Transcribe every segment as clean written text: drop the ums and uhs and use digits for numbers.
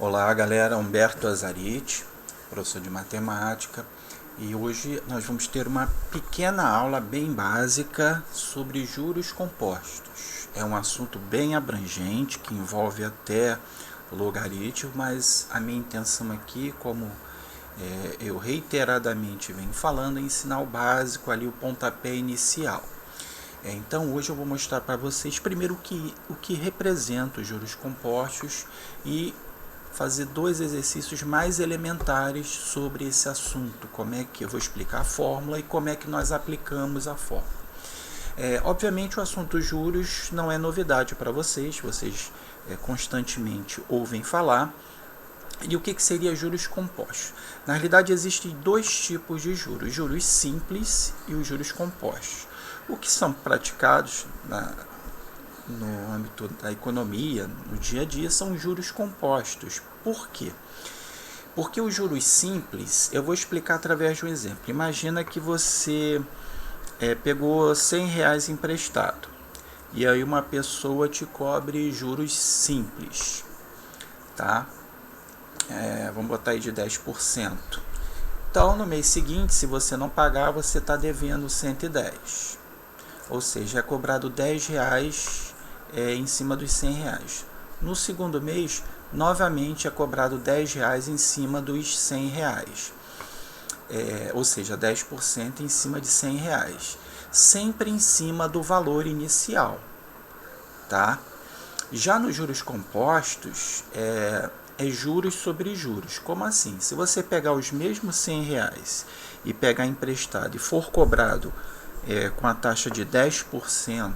Olá galera, Humberto Azarite, professor de matemática, e hoje nós vamos ter uma pequena aula bem básica sobre juros compostos. É um assunto bem abrangente que envolve até logaritmo, mas a minha intenção aqui, como eu reiteradamente venho falando, é ensinar o básico ali, o pontapé inicial. Então hoje eu vou mostrar para vocês primeiro o que representa os juros compostos e fazer dois exercícios mais elementares sobre esse assunto, como é que eu vou explicar a fórmula e como é que nós aplicamos a fórmula. Obviamente o assunto juros não é novidade para vocês constantemente ouvem falar. E o que seria juros compostos? Na realidade existem dois tipos de juros, os juros simples e os juros compostos. O que são praticados no âmbito da economia, no dia a dia, são juros compostos. Por quê? Porque os juros simples, eu vou explicar através de um exemplo. Imagina que você pegou R$100 emprestado e aí uma pessoa te cobre juros simples, tá? Vamos botar aí de 10%. Então, no mês seguinte, se você não pagar, você está devendo 110. Ou seja, é cobrado R$10 em cima dos R$100. No segundo mês, novamente é cobrado R$10 em cima dos R$100. Ou seja, 10% em cima de R$100. Sempre em cima do valor inicial. Tá? Já nos juros compostos, é juros sobre juros. Como assim? Se você pegar os mesmos R$100 e pegar emprestado e for cobrado com a taxa de 10%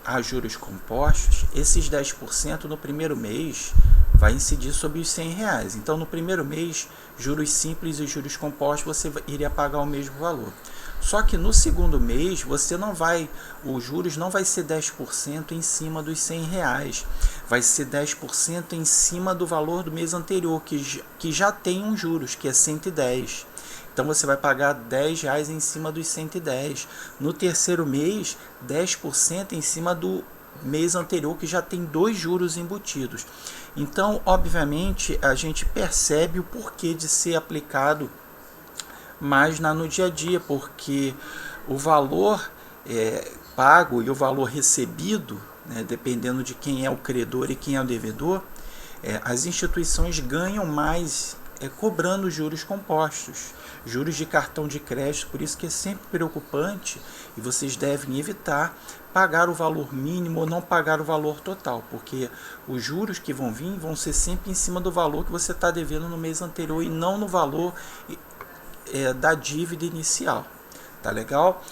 a juros compostos, esses 10% no primeiro mês vai incidir sobre os R$100. Então, no primeiro mês, juros simples e juros compostos, você iria pagar o mesmo valor. Só que no segundo mês, os juros não vai ser 10% em cima dos R$100, vai ser 10% em cima do valor do mês anterior, que já tem um juros, que é 110. Então você vai pagar R$10 em cima dos 110. No terceiro mês, 10% em cima do mês anterior, que já tem dois juros embutidos. Então, obviamente, a gente percebe o porquê de ser aplicado mais no dia a dia, porque o valor pago e o valor recebido, dependendo de quem é o credor e quem é o devedor, as instituições ganham mais cobrando juros compostos, juros de cartão de crédito. Por isso que é sempre preocupante e vocês devem evitar pagar o valor mínimo ou não pagar o valor total, porque os juros que vão vir vão ser sempre em cima do valor que você está devendo no mês anterior e não no valor da dívida inicial. Tá legal?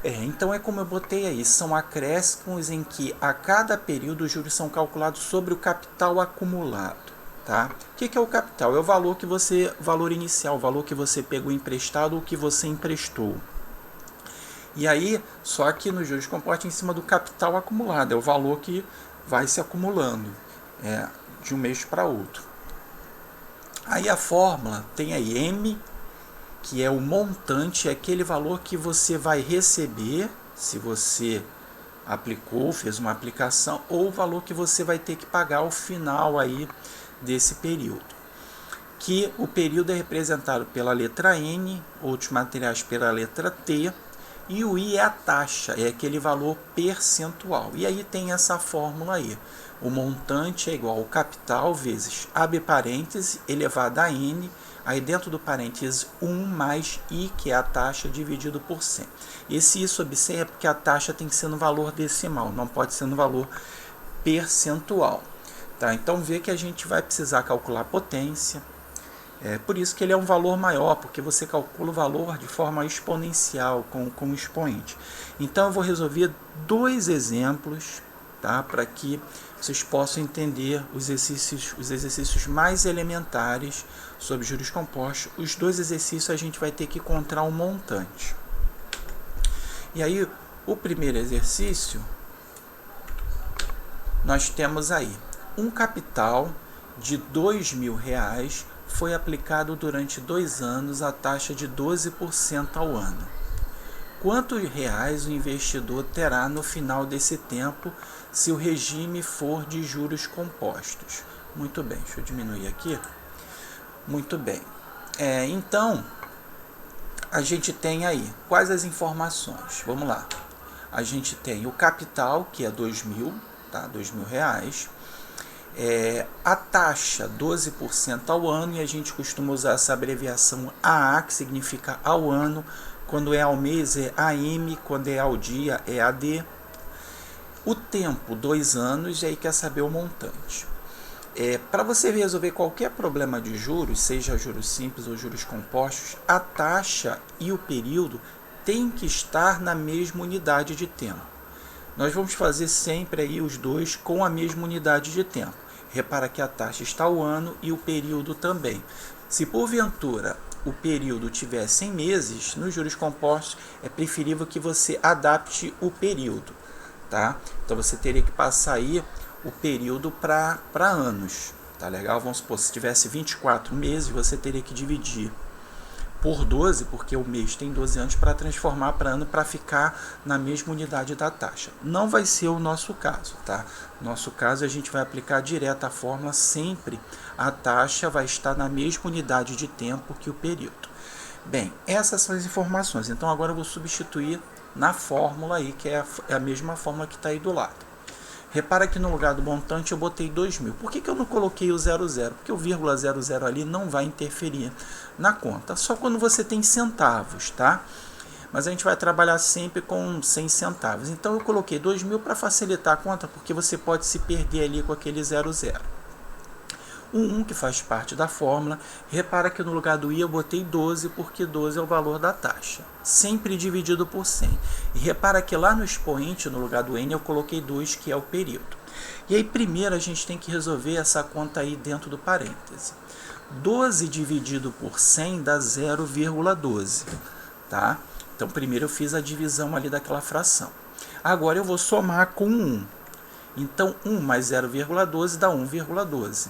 Então é como eu botei aí, são acréscimos em que a cada período os juros são calculados sobre o capital acumulado. Tá? O que é o capital? É o valor inicial, o valor que você pegou emprestado ou que você emprestou. E aí, só que nos juros compostos em cima do capital acumulado, é o valor que vai se acumulando de um mês para outro. Aí a fórmula tem aí M, que é o montante, é aquele valor que você vai receber se você aplicou, fez uma aplicação, ou o valor que você vai ter que pagar ao final aí desse período. Que o período é representado pela letra N, outros materiais pela letra T, e o I é a taxa, é aquele valor percentual. E aí tem essa fórmula aí. O montante é igual ao capital vezes abre parêntese elevado a N, aí dentro do parênteses 1 mais I, que é a taxa, dividido por 100. Esse I sobre 100 é porque a taxa tem que ser no valor decimal, não pode ser no valor percentual. Tá? Então vê que a gente vai precisar calcular a potência. Por isso que ele é um valor maior, porque você calcula o valor de forma exponencial, com expoente. Então eu vou resolver dois exemplos, tá? Para que vocês possam entender os exercícios mais elementares sobre juros compostos. Os dois exercícios a gente vai ter que encontrar um montante. E aí, o primeiro exercício, nós temos aí um capital de R$2.000 foi aplicado durante 2 anos a taxa de 12% ao ano. Quantos reais o investidor terá no final desse tempo se o regime for de juros compostos? Muito bem, deixa eu diminuir aqui. Muito bem. Então, a gente tem aí quais as informações? Vamos lá. A gente tem o capital, que é 2.000, tá? R$ 2.000. A taxa 12% ao ano, e a gente costuma usar essa abreviação AA, que significa ao ano. Quando é ao mês é AM, quando é ao dia é AD. O tempo, 2 anos, e aí quer saber o montante. Para você resolver qualquer problema de juros, seja juros simples ou juros compostos, a taxa e o período têm que estar na mesma unidade de tempo. Nós vamos fazer sempre aí os dois com a mesma unidade de tempo. Repara que a taxa está ao ano e o período também. Se porventura o período tiver 100 meses, nos juros compostos é preferível que você adapte o período, tá? Então você teria que passar aí o período para anos, tá legal? Vamos supor, se tivesse 24 meses, você teria que dividir por 12, porque o mês tem 12 anos, para transformar para ano, para ficar na mesma unidade da taxa. Não vai ser o nosso caso, tá? No nosso caso, a gente vai aplicar direto a fórmula, sempre a taxa vai estar na mesma unidade de tempo que o período. Bem, essas são as informações. Então, agora eu vou substituir na fórmula aí, que é a mesma fórmula que está aí do lado. Repara que no lugar do montante eu botei 2.000. Por que eu não coloquei o 00? Porque o vírgula 00 ali não vai interferir na conta. Só quando você tem centavos, tá? Mas a gente vai trabalhar sempre com 100 centavos. Então eu coloquei 2.000 para facilitar a conta, porque você pode se perder ali com aquele 00. O 1 que faz parte da fórmula, repara que no lugar do I eu botei 12, porque 12 é o valor da taxa, sempre dividido por 100. E repara que lá no expoente, no lugar do N, eu coloquei 2, que é o período. E aí primeiro a gente tem que resolver essa conta aí dentro do parêntese. 12 dividido por 100 dá 0,12, tá? Então primeiro eu fiz a divisão ali daquela fração. Agora eu vou somar com 1. Então 1 mais 0,12 dá 1,12.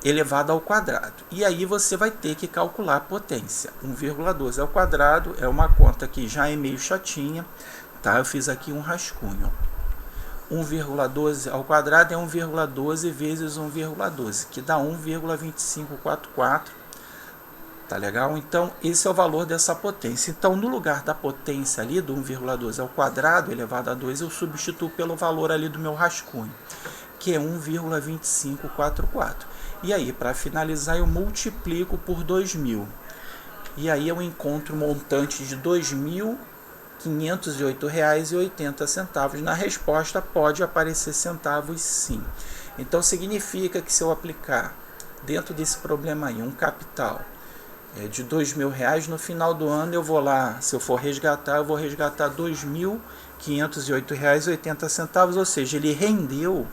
Elevado ao quadrado. E aí você vai ter que calcular a potência. 1,12 ao quadrado é uma conta que já é meio chatinha, tá? Eu fiz aqui um rascunho. 1,12 ao quadrado é 1,12 vezes 1,12, que dá 1,2544. Tá legal? Então, esse é o valor dessa potência. Então, no lugar da potência ali do 1,12 ao quadrado elevado a 2, eu substituo pelo valor ali do meu rascunho, que é 1,2544. E aí, para finalizar, eu multiplico por 2.000. E aí eu encontro o montante de R$ 2.508,80. Na resposta pode aparecer centavos sim. Então significa que se eu aplicar dentro desse problema aí um capital de R$ 2.000, no final do ano eu vou lá, se eu for resgatar, eu vou resgatar R$ 2.508,80. Ou seja, ele rendeu,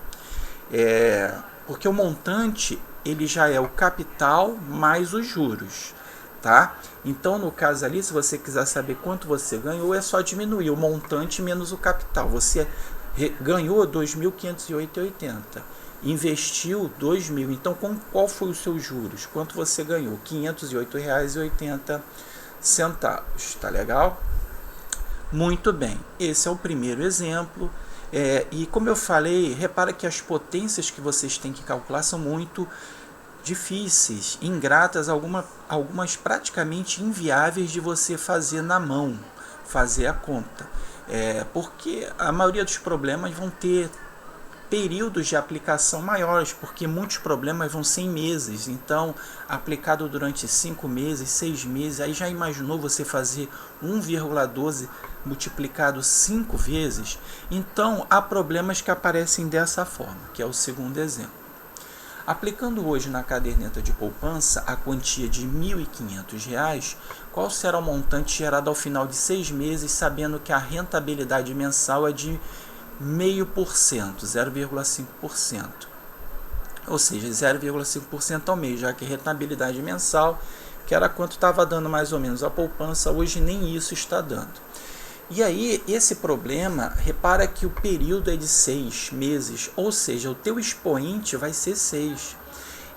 porque o montante ele já é o capital mais os juros, tá? Então, no caso ali, se você quiser saber quanto você ganhou, é só diminuir o montante menos o capital. Você ganhou R$ 2.508,80, investiu 2.000. Então, qual foi os seus juros? Quanto você ganhou? R$ 508,80, tá legal? Muito bem, esse é o primeiro exemplo. E como eu falei, repara que as potências que vocês têm que calcular são muito difíceis, ingratas, algumas praticamente inviáveis de você fazer na mão, fazer a conta. Porque a maioria dos problemas vão ter períodos de aplicação maiores, porque muitos problemas vão ser em meses. Então, aplicado durante 5 meses, 6 meses, aí já imaginou você fazer 1,12 multiplicado 5 vezes? Então, há problemas que aparecem dessa forma, que é o segundo exemplo. Aplicando hoje na caderneta de poupança a quantia de R$ 1.500, qual será o montante gerado ao final de 6 meses, sabendo que a rentabilidade mensal é de 0,5%, 0,5%. Ou seja, 0,5% ao mês, já que a rentabilidade mensal, que era quanto estava dando mais ou menos a poupança, hoje nem isso está dando. E aí, esse problema, repara que o período é de 6 meses, ou seja, o teu expoente vai ser 6.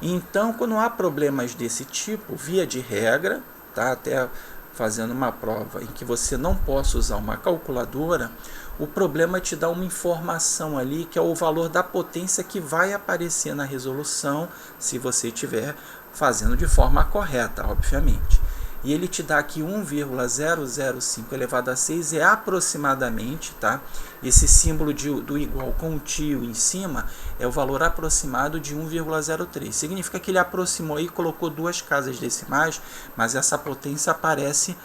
Então, quando há problemas desse tipo, via de regra, tá? Até fazendo uma prova em que você não possa usar uma calculadora, o problema é te dar uma informação ali que é o valor da potência que vai aparecer na resolução se você estiver fazendo de forma correta, obviamente. E ele te dá aqui 1,005 elevado a 6 é aproximadamente, tá? Esse símbolo do igual com o tio em cima é o valor aproximado de 1,03. Significa que ele aproximou e colocou duas casas decimais, mas essa potência aparece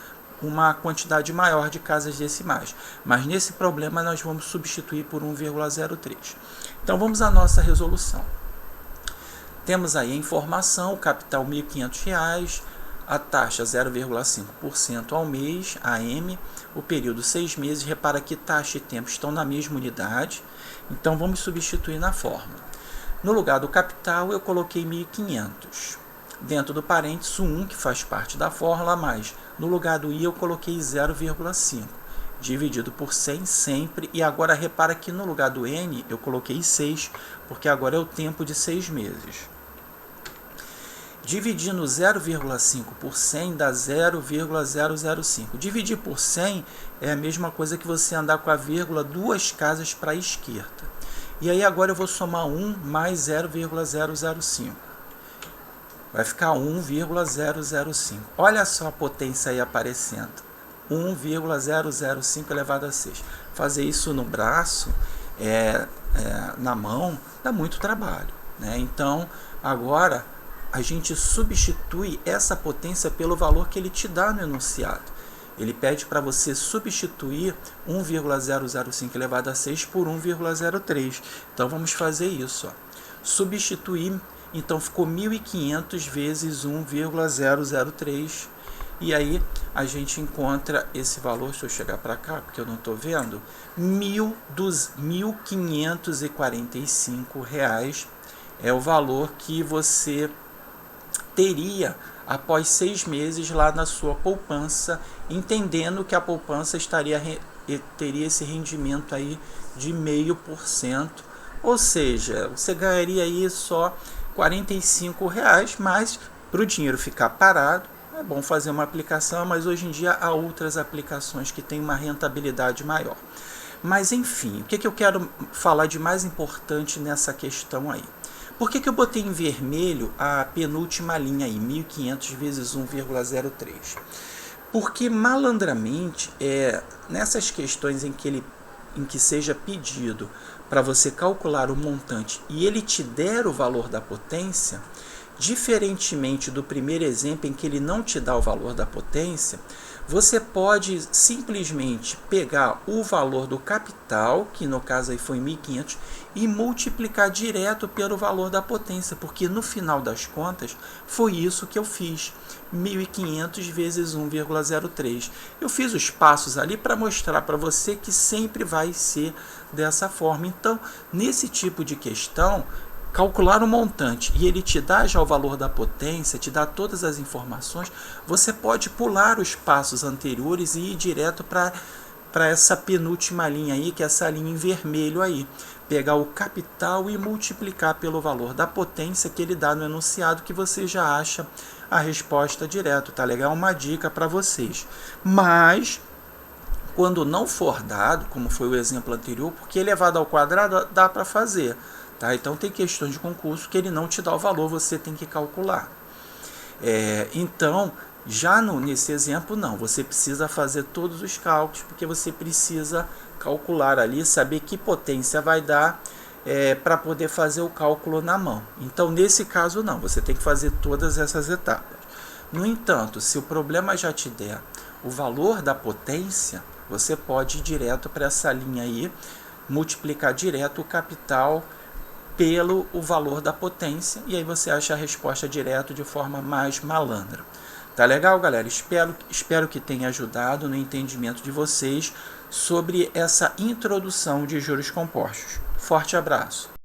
uma quantidade maior de casas decimais. Mas nesse problema nós vamos substituir por 1,03. Então vamos à nossa resolução. Temos aí a informação, o capital R$ 1.500, a taxa 0,5% ao mês, AM, o período 6 meses. Repara que taxa e tempo estão na mesma unidade, então vamos substituir na fórmula. No lugar do capital eu coloquei 1.500, dentro do parênteses 1, que faz parte da fórmula, mais no lugar do I eu coloquei 0,5, dividido por 100 sempre, e agora repara que no lugar do N eu coloquei 6, porque agora é o tempo de 6 meses. Dividindo 0,5 por 100 dá 0,005. Dividir por 100 é a mesma coisa que você andar com a vírgula duas casas para a esquerda. E aí agora eu vou somar 1 mais 0,005. Vai ficar 1,005. Olha só a potência aí aparecendo. 1,005 elevado a 6. Fazer isso no braço, na mão, dá muito trabalho, né? Então, agora a gente substitui essa potência pelo valor que ele te dá no enunciado. Ele pede para você substituir 1,005 elevado a 6 por 1,03. Então vamos fazer isso. Ó. Substituir, então ficou 1.500 vezes 1,003. E aí a gente encontra esse valor, deixa eu chegar para cá porque eu não estou vendo, R$ 1.545 é o valor que você teria após 6 meses lá na sua poupança, entendendo que a poupança teria esse rendimento aí de 0,5%, ou seja, você ganharia aí só R$ 45, mas para o dinheiro ficar parado, é bom fazer uma aplicação, mas hoje em dia há outras aplicações que têm uma rentabilidade maior. Mas enfim, o que eu quero falar de mais importante nessa questão aí? Por que eu botei em vermelho a penúltima linha aí, 1.500 vezes 1,03? Porque malandramente, nessas questões em que seja pedido para você calcular o montante e ele te der o valor da potência, diferentemente do primeiro exemplo em que ele não te dá o valor da potência, você pode simplesmente pegar o valor do capital, que no caso aí foi 1.500, e multiplicar direto pelo valor da potência, porque no final das contas foi isso que eu fiz, 1.500 vezes 1,03. Eu fiz os passos ali para mostrar para você que sempre vai ser dessa forma. Então, nesse tipo de questão, calcular o montante e ele te dá já o valor da potência, te dá todas as informações, você pode pular os passos anteriores e ir direto para essa penúltima linha aí, que é essa linha em vermelho aí. Pegar o capital e multiplicar pelo valor da potência que ele dá no enunciado, que você já acha a resposta direto, tá legal? Uma dica para vocês. Mas, quando não for dado, como foi o exemplo anterior, porque elevado ao quadrado dá para fazer. Tá? Então tem questões de concurso que ele não te dá o valor, você tem que calcular. Então, já nesse exemplo não, você precisa fazer todos os cálculos, porque você precisa calcular ali, saber que potência vai dar para poder fazer o cálculo na mão. Então nesse caso não, você tem que fazer todas essas etapas. No entanto, se o problema já te der o valor da potência, você pode ir direto para essa linha aí, multiplicar direto o capital pelo o valor da potência, e aí você acha a resposta direto de forma mais malandra. Tá legal, galera? Espero que tenha ajudado no entendimento de vocês sobre essa introdução de juros compostos. Forte abraço!